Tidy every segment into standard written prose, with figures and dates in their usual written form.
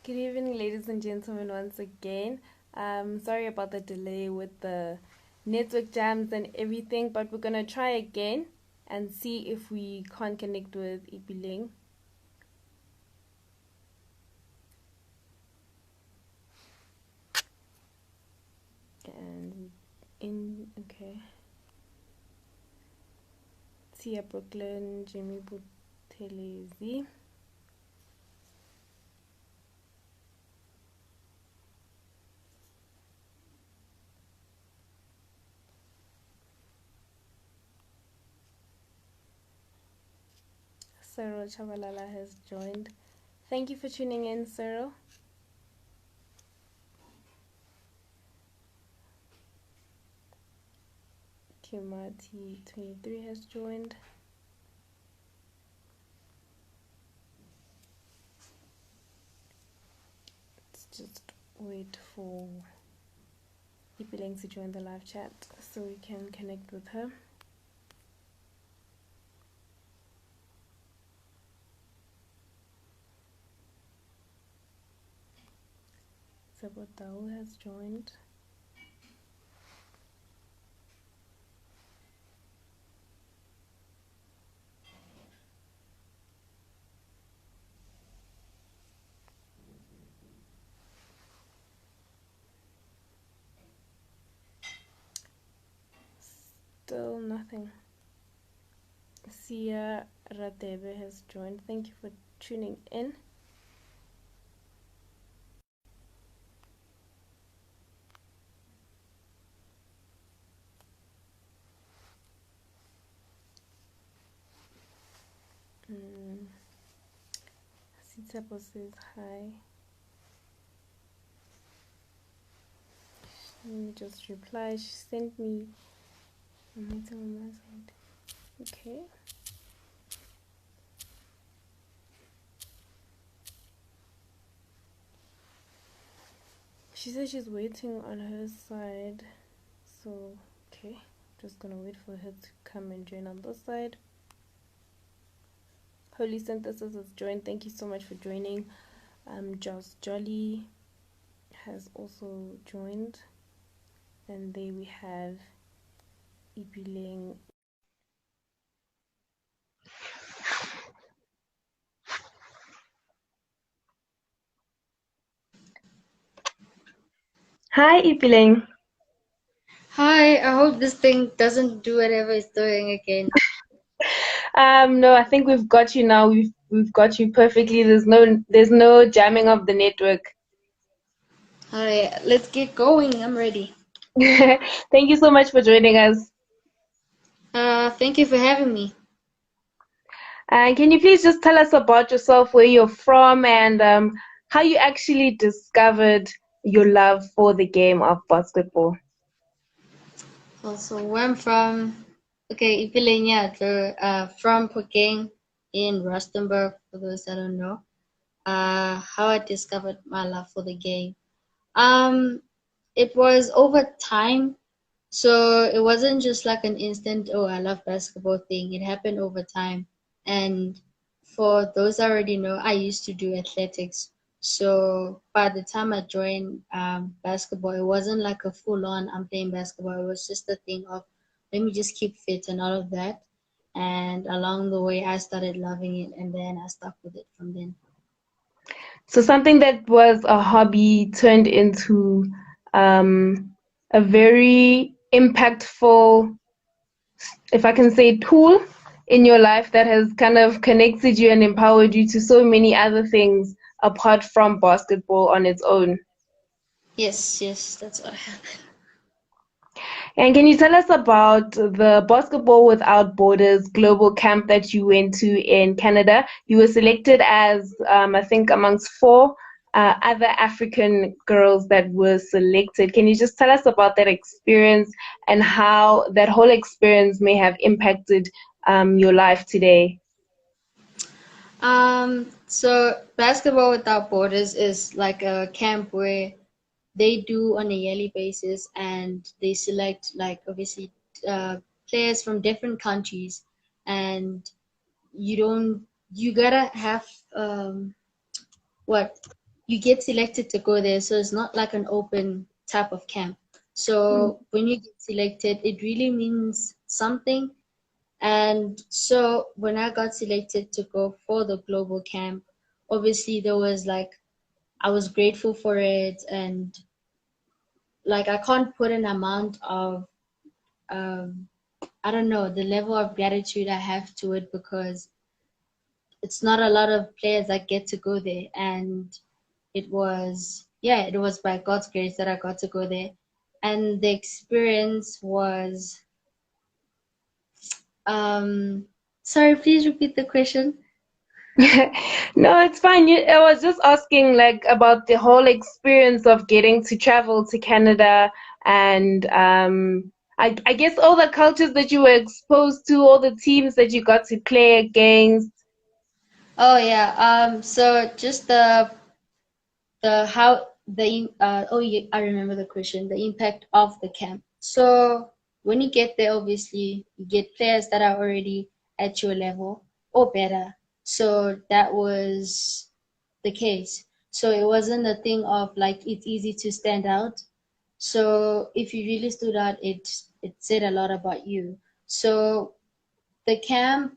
Good evening, ladies and gentlemen, once again. Sorry about the delay with the network jams and everything, but we're going to try again and see if we can't connect with Ipeleng. Okay. Tia Brooklyn, Jimmy Butelezi. Cyril Chabalala has joined. Thank you for tuning in, Cyril. Kimati23 has joined. Let's just wait for Ipeleng to join the live chat so we can connect with her. Sabotao has joined. Still nothing. Sia Radebe has joined. Thank you for tuning in. Sitapo says hi. Let me just reply. She sent me a meeting on my side. Okay. She said she's waiting on her side. So, okay. Just gonna wait for her to come and join on this side. Holy Synthesis has joined. Thank you so much for joining. Joss Jolly has also joined. And there we have Ipeleng. Hi, Ipeleng. Hi, I hope this thing doesn't do whatever it's doing again. No, I think we've got you now. We've got you perfectly. There's no jamming of the network. Alright, let's get going. I'm ready. Thank you so much for joining us. Thank you for having me. Can you please just tell us about yourself, where you're from, and how you actually discovered your love for the game of basketball? Also, where I'm from, okay, Ipeleng Nyatlo, from Bafokeng in Rustenburg, for those that don't know. How I discovered my love for the game. It was over time, so it wasn't just like an instant, oh, I love basketball thing. It happened over time. And for those that already know, I used to do athletics. So by the time I joined basketball, it wasn't like a full on, I'm playing basketball. It was just a thing of, let me just keep fit and all of that. And along the way, I started loving it, and then I stuck with it from then. So something that was a hobby turned into a very impactful, if I can say, tool in your life that has kind of connected you and empowered you to so many other things apart from basketball on its own. Yes, that's what happened. And can you tell us about the Basketball Without Borders global camp that you went to in Canada? You were selected as, I think, amongst four other African girls that were selected. Can you just tell us about that experience and how that whole experience may have impacted your life today? So Basketball Without Borders is like a camp where they do on a yearly basis, and they select like obviously players from different countries, and you gotta have what you get selected to go there, so it's not like an open type of camp. So when you get selected, it really means something. And so when I got selected to go for the global camp, obviously there was like, I was grateful for it, and like I can't put an amount of um, I don't know, the level of gratitude I have to it, because it's not a lot of players that get to go there. And it was, yeah, it was by God's grace that I got to go there. And the experience was, sorry, please repeat the question. No, it's fine. I was just asking like about the whole experience of getting to travel to Canada and I guess all the cultures that you were exposed to, all the teams that you got to play against. Oh yeah, so just the how the oh yeah, I remember the question, the impact of the camp. So when you get there, obviously you get players that are already at your level or better. So that was the case. So it wasn't a thing of like it's easy to stand out. So if you really stood out, it said a lot about you. So the camp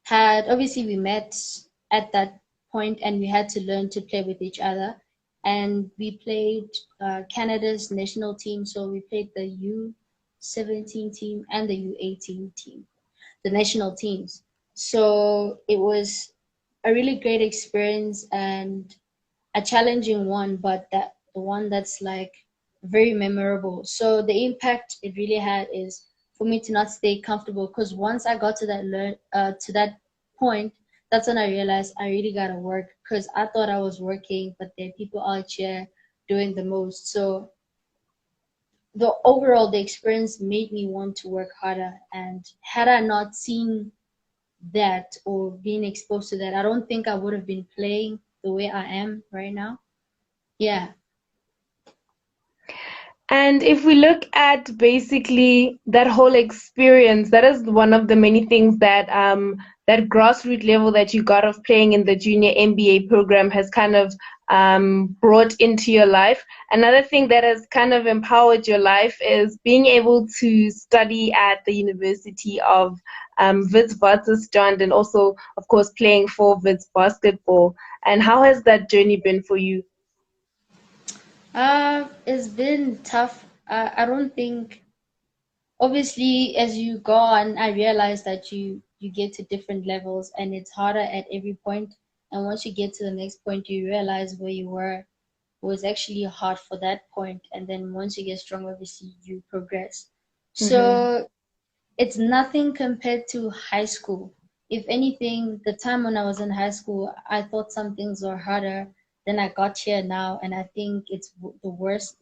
had, obviously we met at that point and we had to learn to play with each other, and we played Canada's national team. So we played the U17 team and the U18 team, the national teams. So it was a really great experience and a challenging one, but that the one that's like very memorable. So the impact it really had is for me to not stay comfortable, because once I got to that point, that's when I realized I really gotta work, because I thought I was working, but there are people out here doing the most. So the experience made me want to work harder, and had I not seen that or been exposed to that, I don't think I would have been playing the way I am right now. Yeah. And if we look at basically that whole experience, that is one of the many things that that grassroots level that you got of playing in the junior MBA program has kind of brought into your life. Another thing that has kind of empowered your life is being able to study at the University of Witwatersrand, and also, of course, playing for Wits basketball. And how has that journey been for you? It's been tough. I don't think, obviously, as you go on, I realize that you get to different levels and it's harder at every point. And once you get to the next point, you realize where you were was actually hard for that point. And then once you get strong, obviously, you progress. Mm-hmm. So it's nothing compared to high school. If anything, the time when I was in high school, I thought some things were harder than I got here now, and I think it's the worst.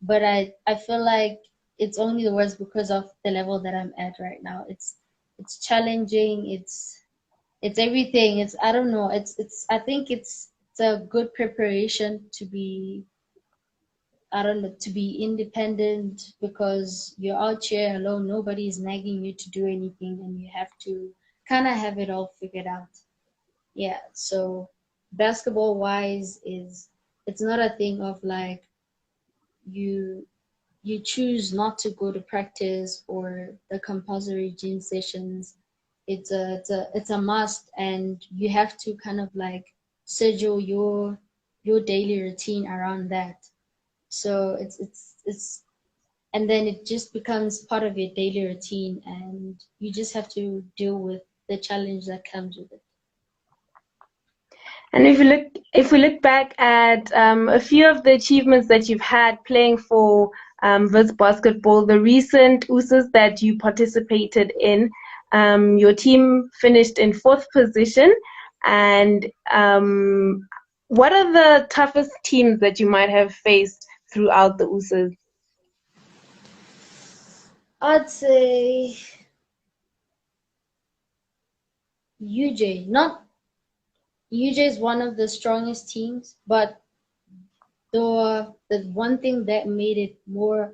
But I feel like it's only the worst because of the level that I'm at right now. It's challenging. It's everything. It's, I don't know. It's I think it's a good preparation to be, I don't know, to be independent, because you're out here alone. Nobody's nagging you to do anything, and you have to kind of have it all figured out. Yeah. So basketball wise is, it's not a thing of like you you choose not to go to practice or the compulsory gym sessions. It's a must, and you have to kind of like schedule your daily routine around that. So it's and then it just becomes part of your daily routine, and you just have to deal with the challenge that comes with it. And if we look back at a few of the achievements that you've had playing for Wits basketball, the recent USAs that you participated in, your team finished in fourth position. And what are the toughest teams that you might have faced throughout the USAs? I'd say UJ. Not UJ is one of the strongest teams, but the one thing that made it more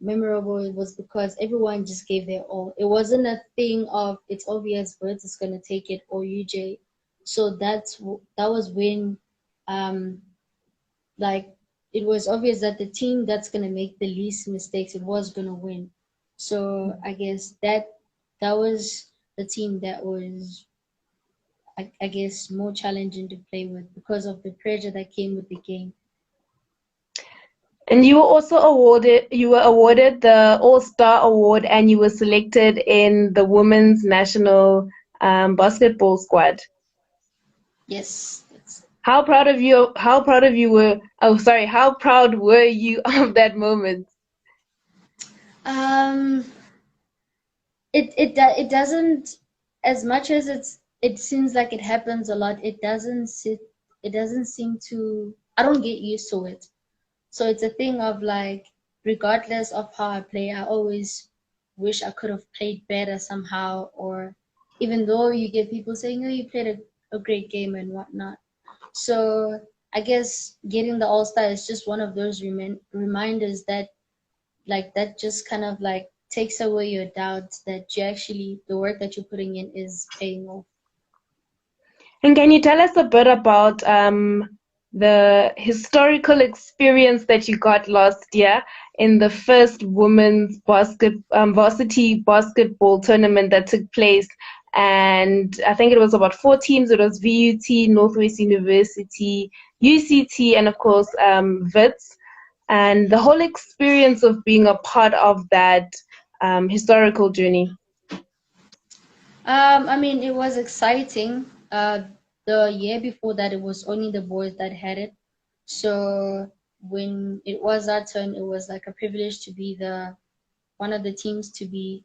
memorable was because everyone just gave their all. It wasn't a thing of it's obvious Birds is gonna take it or UJ. So that was when like it was obvious that the team that's gonna make the least mistakes, it was gonna win. So I guess that was the team that was I guess more challenging to play with because of the pressure that came with the game. And you were awarded the All-Star Award, and you were selected in the women's national basketball squad. Yes. That's, how proud were you of that moment? um it doesn't, as much as it seems like it happens a lot, it doesn't seem to, I don't get used to it. So it's a thing of like, regardless of how I play, I always wish I could have played better somehow. Or even though you get people saying, oh, you played a great game and whatnot. So I guess getting the All Star is just one of those reminders that, like, that just kind of like takes away your doubts that you actually, the work that you're putting in is paying off. And can you tell us a bit about the historical experience that you got last year in the first women's varsity basketball tournament that took place? And I think it was about 4 teams. It was VUT, Northwest University, UCT, and of course WITS. And the whole experience of being a part of that historical journey. I mean, it was exciting. The year before that, it was only the boys that had it. So when it was our turn, it was like a privilege to be the one of the teams to be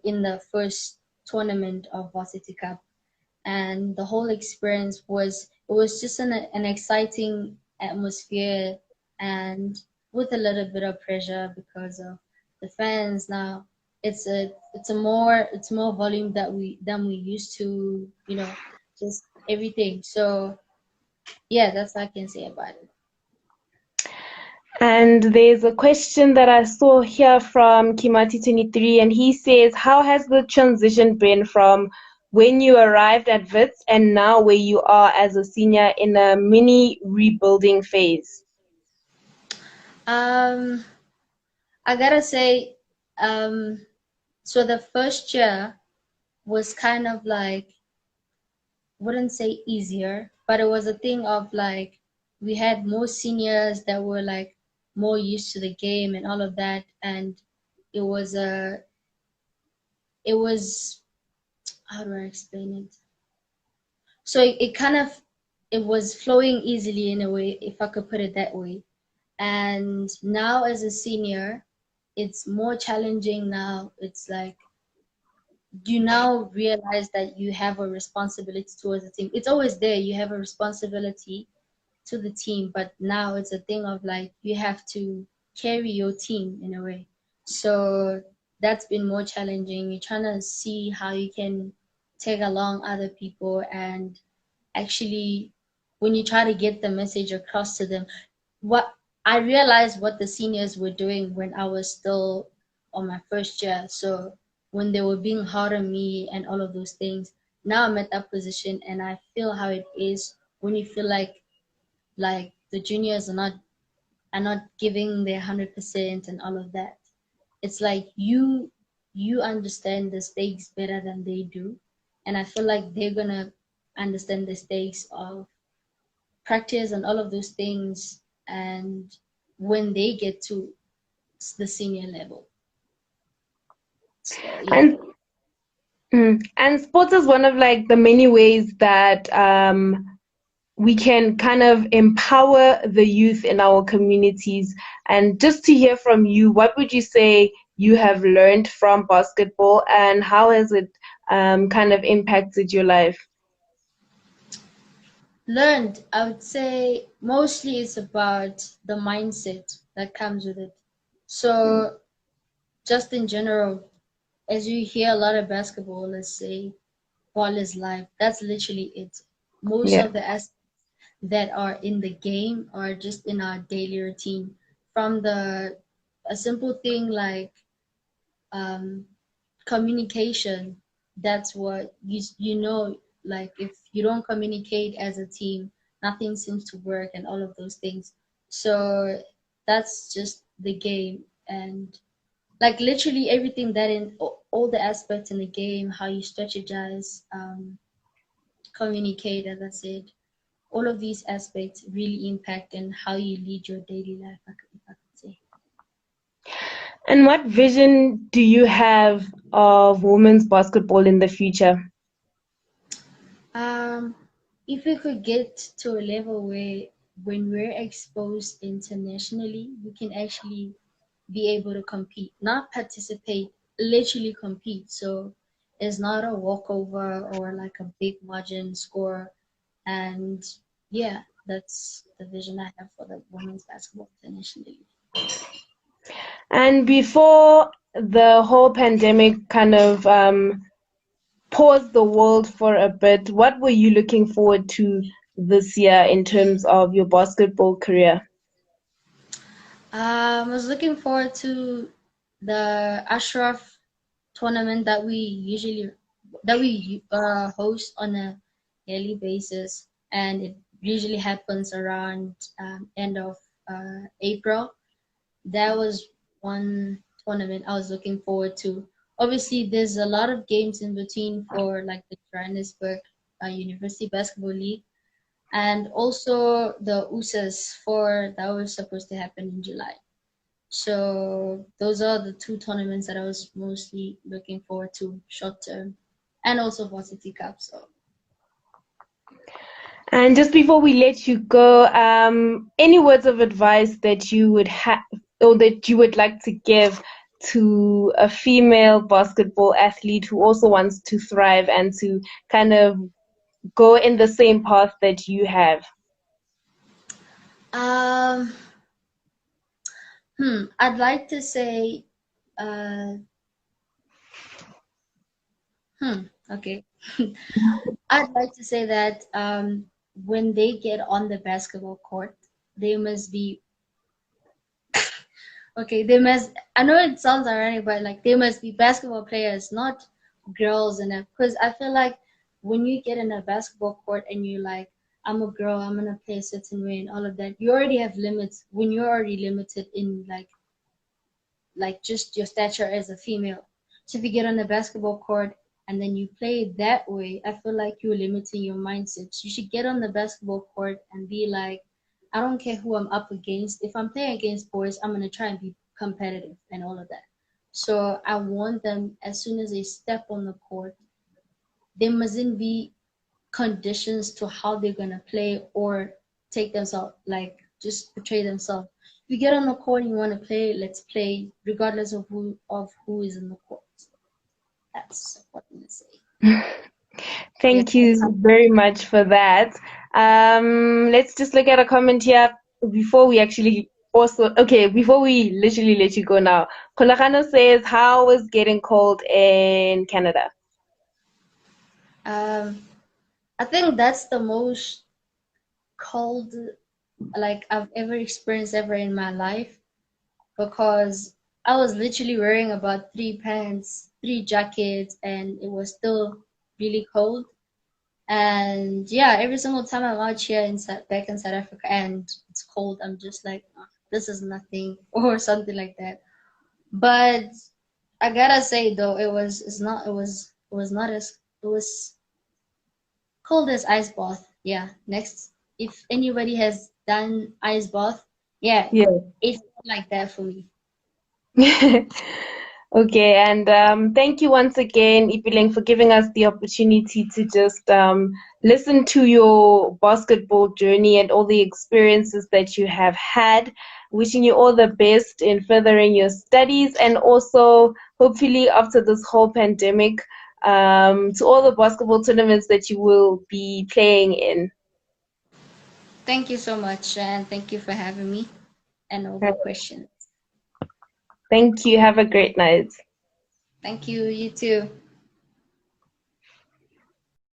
in the first tournament of Varsity Cup. And the whole experience was, it was just an exciting atmosphere, and with a little bit of pressure because of the fans. Now it's more volume that we used to, just everything. So yeah, that's what I can say about it. And there's a question that I saw here from Kimati23, and he says, how has the transition been from when you arrived at WITS and now where you are as a senior in a mini rebuilding phase? um I gotta say, um so the first year was kind of like, wouldn't say easier, but it was a thing of like, we had more seniors that were like more used to the game and all of that. And it was it was, how do I explain it? So it kind of, it was flowing easily in a way, if I could put it that way. And now as a senior, it's more challenging now. It's like, you now realize that you have a responsibility towards the team. It's always there. You have a responsibility to the team, but now it's a thing of like, you have to carry your team in a way. So that's been more challenging. You're trying to see how you can take along other people, and actually, when you try to get the message across to them, what I realized what the seniors were doing when I was still on my first year. So when they were being hard on me and all of those things, now I'm at that position and I feel how it is when you feel like the juniors are not giving their 100% and all of that. It's like you understand the stakes better than they do, and I feel like they're gonna understand the stakes of practice and all of those things, and when they get to the senior level. So yeah. And and sports is one of like the many ways that we can kind of empower the youth in our communities. And just to hear from you, what would you say you have learned from basketball, and how has it kind of impacted your life? Learned, I would say mostly it's about the mindset that comes with it. So just in general, as you hear a lot of basketball, let's say ball is life. That's literally it. Most Yeah. of the aspects that are in the game are just in our daily routine. From the a simple thing like um, communication. That's what you know. like if you don't communicate as a team, nothing seems to work and all of those things. So that's just the game. And like literally everything that in all the aspects in the game, how you strategize, communicate, as I said, all of these aspects really impact in how you lead your daily life, if I could say. And what vision do you have of women's basketball in the future? Um, if we could get to a level where when we're exposed internationally, we can actually be able to compete, not participate, literally compete. So it's not a walkover or like a big margin score. And yeah, that's the vision I have for the women's basketball internationally. And before the whole pandemic kind of paused the world for a bit, what were you looking forward to this year in terms of your basketball career? I was looking forward to the Ashraf tournament that we host on a yearly basis, and it usually happens around end of April. That was one tournament I was looking forward to. Obviously, there's a lot of games in between for like the Johannesburg University Basketball League, and also the USAs for that was supposed to happen in July. So those are the two tournaments that I was mostly looking forward to short term, and also Varsity Cup. So And just before we let you go, any words of advice that you would have or that you would like to give to a female basketball athlete who also wants to thrive and to kind of go in the same path that you have? um, I'd like to say, uh, okay. I'd like to say that when they get on the basketball court, they must be okay. They must. I know it sounds ironic, but like they must be basketball players, not girls. And because I feel like when you get in a basketball court and you're like, I'm a girl, I'm gonna play a certain way and all of that, you already have limits. When you're already limited in like just your stature as a female. So if you get on the basketball court and then you play it that way, I feel like you're limiting your mindset. So you should get on the basketball court and be like, I don't care who I'm up against. If I'm playing against boys, I'm gonna try and be competitive and all of that. So I want them as soon as they step on the court, there mustn't be conditions to how they're gonna play or take themselves like just portray themselves. If you get on the court and you want to play, let's play regardless of who is in the court. That's what I'm gonna say. Yeah. Thank you very much for that. Let's just look at a comment here before we actually before we literally let you go now. Kolagano says, how is getting cold in Canada? Um, I think that's the most cold like I've ever experienced ever in my life because I was literally wearing about three pants, three jackets, and it was still really cold. And yeah, every single time I'm out here back in South Africa and it's cold, I'm just like, "Oh, this is nothing," or something like that. But I gotta say though, it was not as it was cold as ice bath. Yeah. Next, if anybody has done ice bath, yeah, Yeah. it's like that for me. Okay, and thank you once again, Ipeleng, for giving us the opportunity to just listen to your basketball journey and all the experiences that you have had. Wishing you all the best in furthering your studies and also, hopefully, after this whole pandemic, to all the basketball tournaments that you will be playing in. Thank you so much, and thank you for having me and all the questions. Thank you. Have a great night. Thank you. You too.